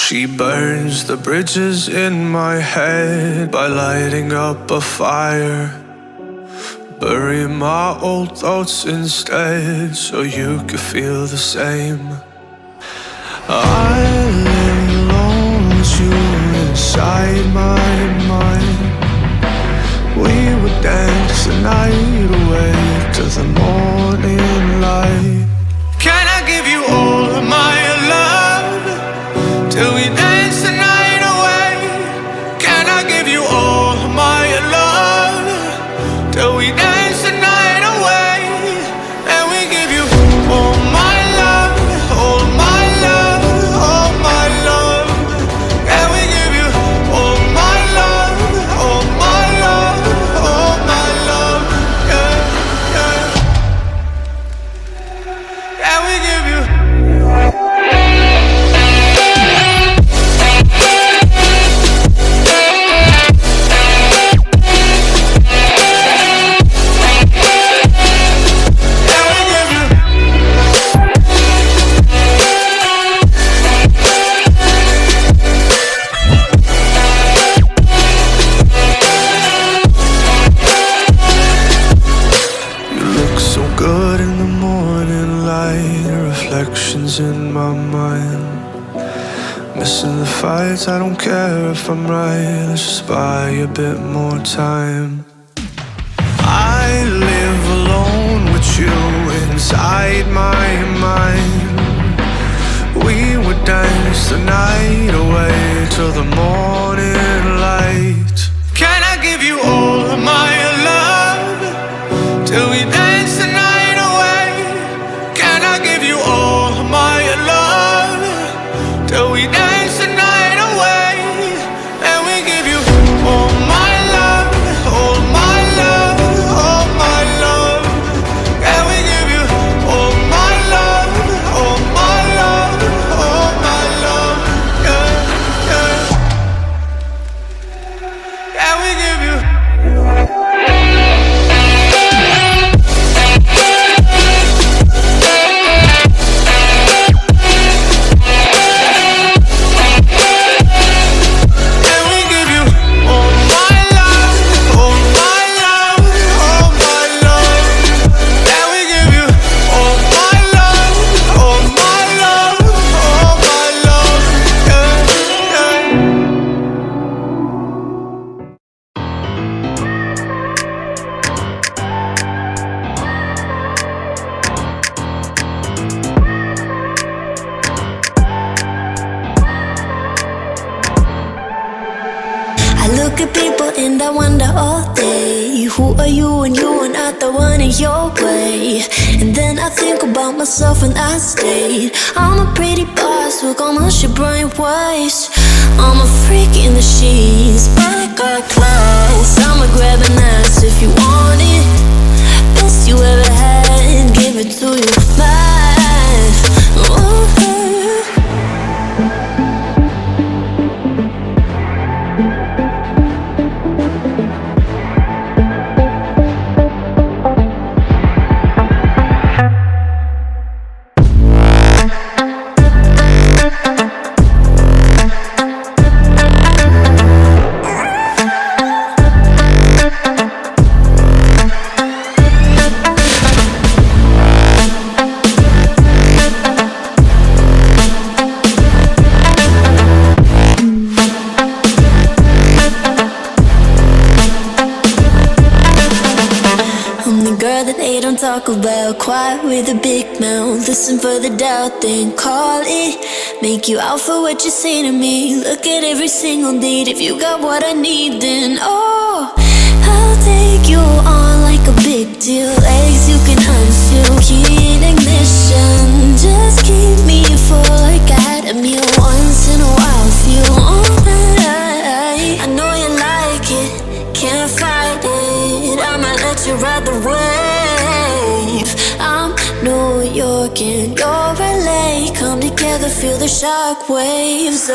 She burns the bridges in my head by lighting up a fire. Bury my old thoughts instead so you could feel the same. I lay alone with you inside my mind. We would dance the night away to the morning light. Can I give you all of my love till we dance the night away? Can I give you all of my love till we dance the night away? And we give you all my love, all my love, all my love. And we give you all my love, all my love, all my love. Yeah, yeah. And we give you. Good in the morning light, reflections in my mind. Missing the fights, I don't care if I'm right. Let's just buy a bit more time. I live alone with you inside my mind. We would dance the night away till the morning light. Can I give you all of my love till we dance the night away? Can I give you all of my love till we dance the night away? And we give you all my love, all my love, all my love. And we give you all my love, all my love, all my love. Yeah, yeah. And we give you. Look at people and I wonder all day, who are you and you are not the one in your way? And then I think about myself and I state I'm a pretty boss with almost your brain waves. I'm a freak in the sheets, but I got class. I'ma grab an ass if you want it. Best you ever had, give it to you back. Talk about quiet with a big mouth. Listen for the doubt, then call it. Make you out for what you say to me. Look at every single date. If you got what I need, then oh, I'll take you on like a big deal. Legs you can unseal, key in ignition. Just keep me full like I had a meal. Once in a while, feel alright. I know you like it, can't fight it. I might let you ride the wave. I'm New York and you're LA. Come together, feel the shock waves.